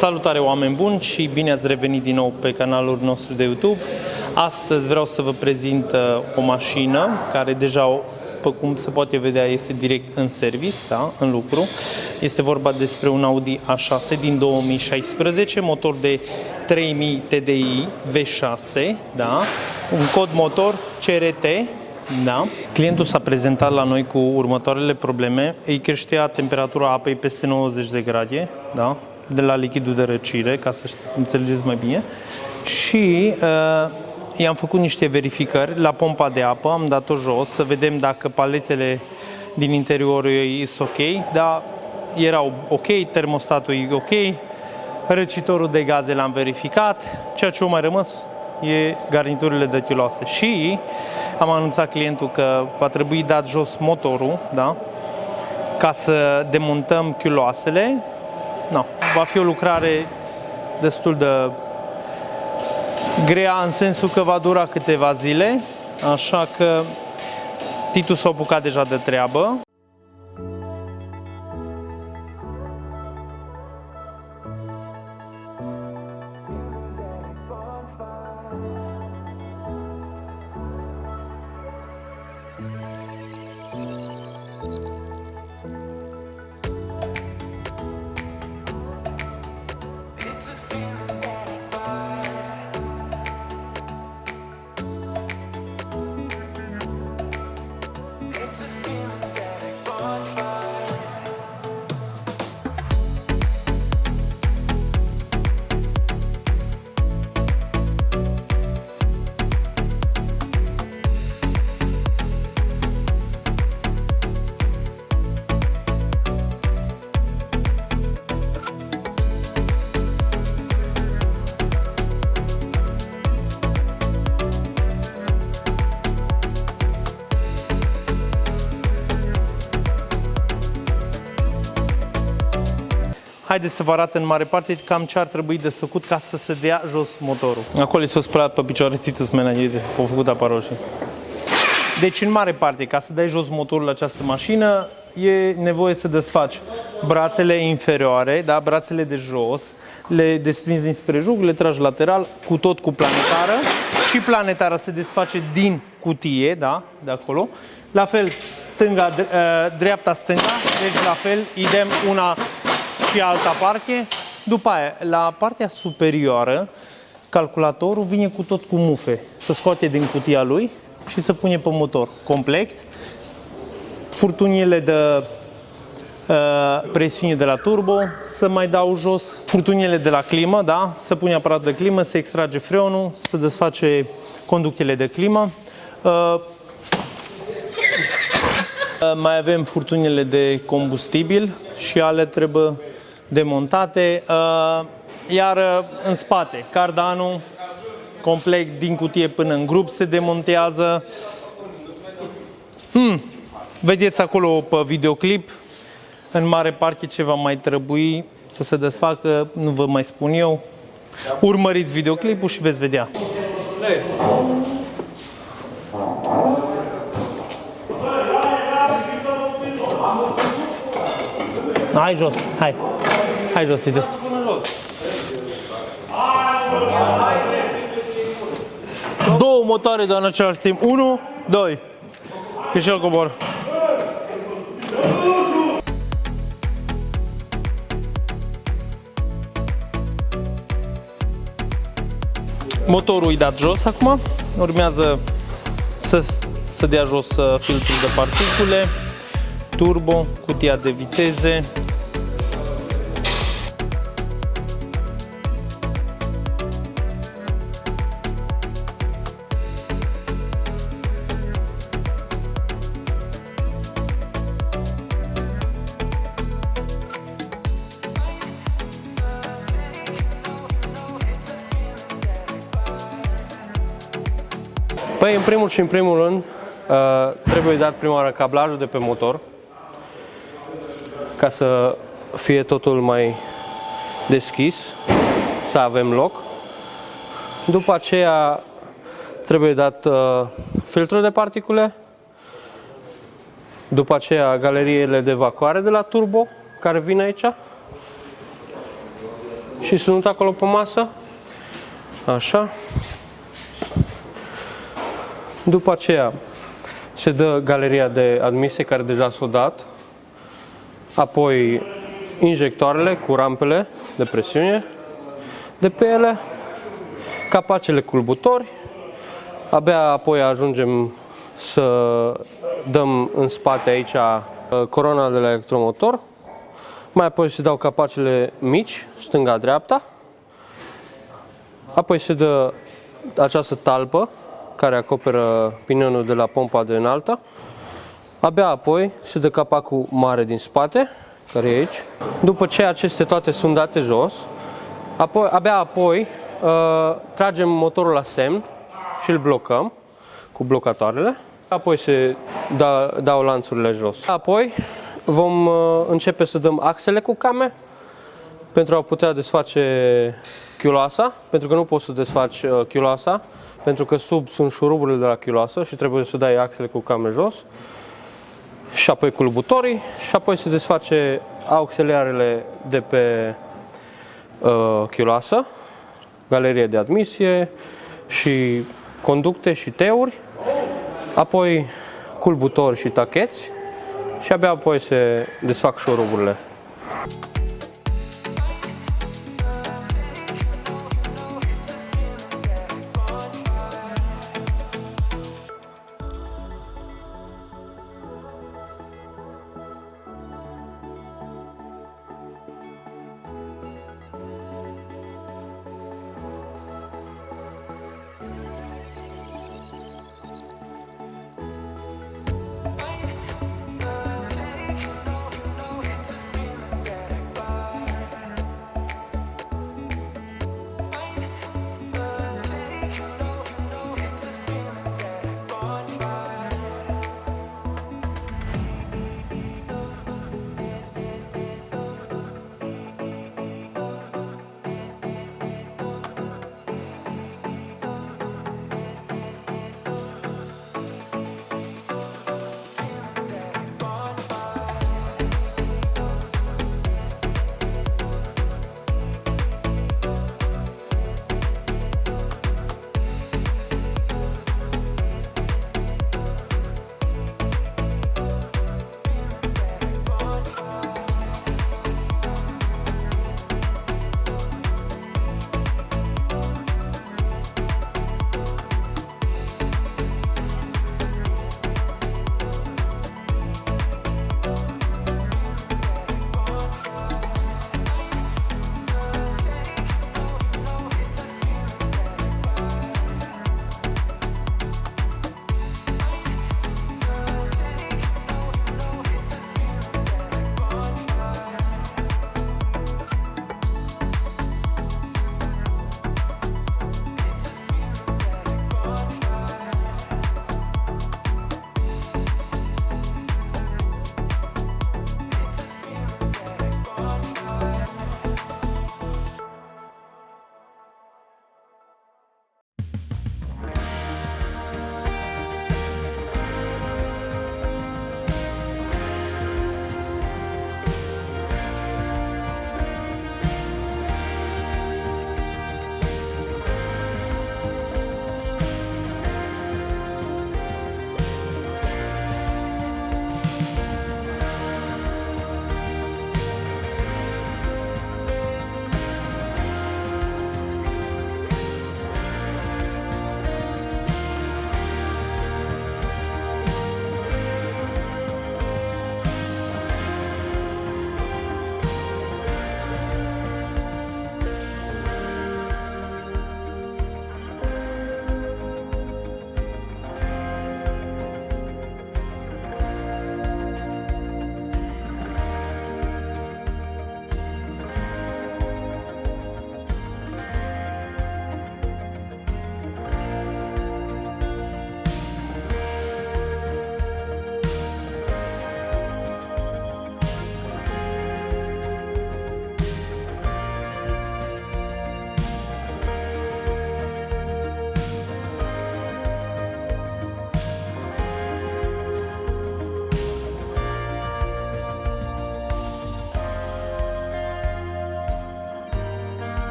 Salutare oameni buni și bine ați revenit din nou pe canalul nostru de YouTube. Astăzi vreau să vă prezint o mașină care deja, după cum se poate vedea, este direct în service, da? În lucru. Este vorba despre un Audi A6 din 2016, motor de 3000 TDI V6, da? Un cod motor CRT. Da. Clientul s-a prezentat la noi cu următoarele probleme. Îi creștea temperatura apei peste 90 de grade, da? De la lichidul de răcire, ca să înțelegeți mai bine. Și i-am făcut niște verificări la pompa de apă, am dat-o jos să vedem dacă paletele din interiorul ei sunt ok, dar erau ok, termostatul e ok, răcitorul de gaze l-am verificat, ceea ce a mai rămas e garniturile de chiloase. Și am anunțat clientul că va trebui dat jos motorul, da? Ca să demontăm chiloasele. No, va fi o lucrare destul de grea în sensul că va dura câteva zile, așa că Titu s-a apucat deja de treabă. Haideți să vă arăt în mare parte cam ce ar trebui de făcut ca să se dea jos motorul. Acolo s-a spălat pe picioare, țită-ți mâna, au făcut apa roșie. Deci, în mare parte, ca să dai jos motorul la această mașină, e nevoie să desfaci brațele inferioare, da? Brațele de jos, le desprinzi dinspre jug, le tragi lateral, cu planetară. Și planetara se desface din cutie, da? De acolo. La fel, stânga, dreapta, stânga, deci la fel, idem una și alta parte. După aia, la partea superioară, calculatorul vine cu mufe. Se scoate din cutia lui și se pune pe motor complet. Furtunile de presiune de la turbo se mai dau jos. Furtunile de la climă, da? Se pune aparatul de climă, se extrage freonul, se desface conductele de climă. Mai avem furtunile de combustibil și ale trebuie demontate, iar în spate, cardanul complet din cutie până în grup se demontează. Vedeți acolo pe videoclip, în mare parte ce va mai trebui să se desfacă, nu vă mai spun eu. Urmăriți videoclipul și veți vedea. Hai jos, hai. Hai jos, Titu. Două motoare de în același timp. 1, 2. Că și el cobor. Motorul e dat jos acum. Urmează să dea jos filtrul de particule, turbo, cutia de viteze. Păi, în primul și în primul rând, trebuie dat prima oară cablajul de pe motor, ca să fie totul mai deschis, să avem loc. După aceea trebuie dat filtrul de particule, după aceea galeriile de evacuare de la turbo, care vin aici. și sunt acolo pe masă. Așa. După aceea se dă galeria de admisie care deja s-a dat. Apoi injectoarele cu rampele de presiune de pe ele, capacele culbutori. Abia apoi ajungem să dăm în spate aici coroana de la electromotor. Mai apoi se dau capacele mici, stânga-dreapta. Apoi se dă această talpă care acoperă pinionul de la pompa de înaltă. Abia apoi se dă capacul mare din spate, care e aici. După ce acestea toate sunt date jos, abia apoi tragem motorul la semn și îl blocăm cu blocatoarele. Apoi se dau lanțurile jos. Apoi vom începe să dăm axele cu came pentru a putea desface chiuloasa, pentru că nu poți să desfaci chiuloasa, pentru că sub sunt șuruburile de la chiuloasă și trebuie să dai axele cu came jos. Și apoi culbutorii și apoi se desface auxiliarele de pe chiuloasă, galerie de admisie și conducte și teuri, apoi culbutori și tacheți și abia apoi se desfac șuruburile.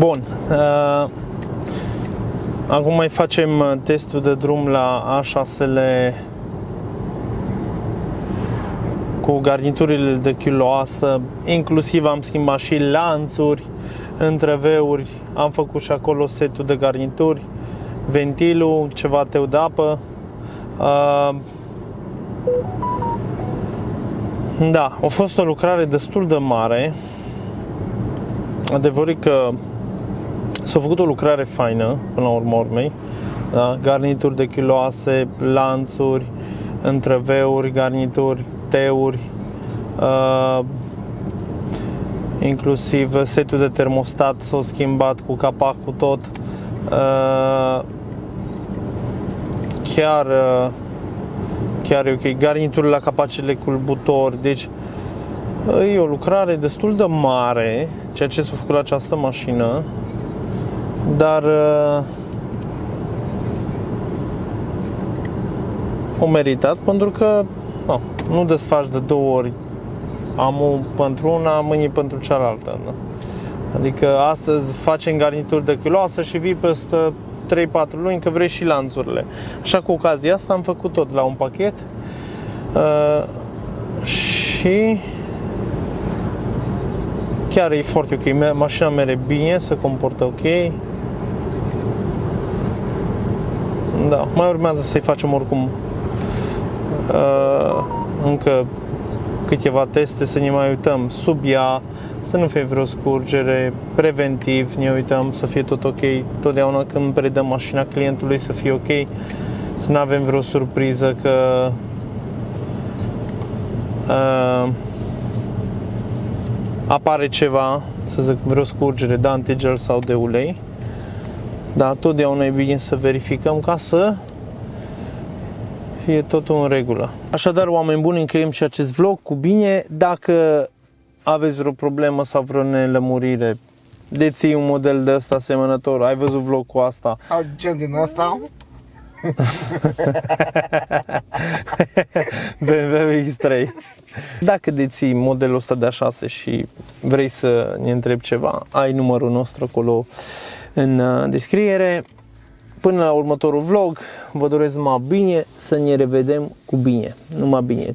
Bun. Acum mai facem testul de drum la A6-le cu garniturile de chiloasă, inclusiv am schimbat și lanțuri, întreveuri, am făcut și acolo setul de garnituri, ventilul, ceva teu de apă. Da, a fost o lucrare destul de mare. Adevărul că s-a făcut o lucrare faină până la urma urmei, da? Garnituri de chiloase, lanțuri, întreveuri, garnituri, teuri, inclusiv setul de termostat s-a schimbat cu capacul tot. Chiar e ok. Garniturile la capacele culbutori, deci e o lucrare destul de mare, ceea ce s-a făcut la această mașină, dar o meritat pentru că nu desfaci de două ori amul pentru una, mâine pentru cealaltă. Da? Adică astăzi facem garnituri de chiloasă și vii peste 3-4 luni că vrei și lanțurile. Așa cu ocazia asta am făcut tot la un pachet și chiar e foarte ok. Mașina merge bine, se comportă ok. Da, mai urmează să-i facem oricum încă câteva teste, să ne mai uităm sub ea, să nu fie vreo scurgere, preventiv ne uităm să fie tot ok, totdeauna când predăm mașina clientului să fie ok, să nu avem vreo surpriză că apare ceva, să zic vreo scurgere de antigel sau de ulei. Da, totdeauna e bine să verificăm ca să fie totul în regulă. Așadar, oameni buni, încheiem și acest vlog cu bine. Dacă aveți vreo problemă sau vreo nelămurire, deții un model de ăsta asemănător, ai văzut vlog cu asta sau gen din ăsta, BMW X3. Dacă deții modelul ăsta de A6 și vrei să ne întrebi ceva, ai numărul nostru acolo în descriere. Până la următorul vlog, vă doresc numai bine, să ne revedem cu bine. Numai bine.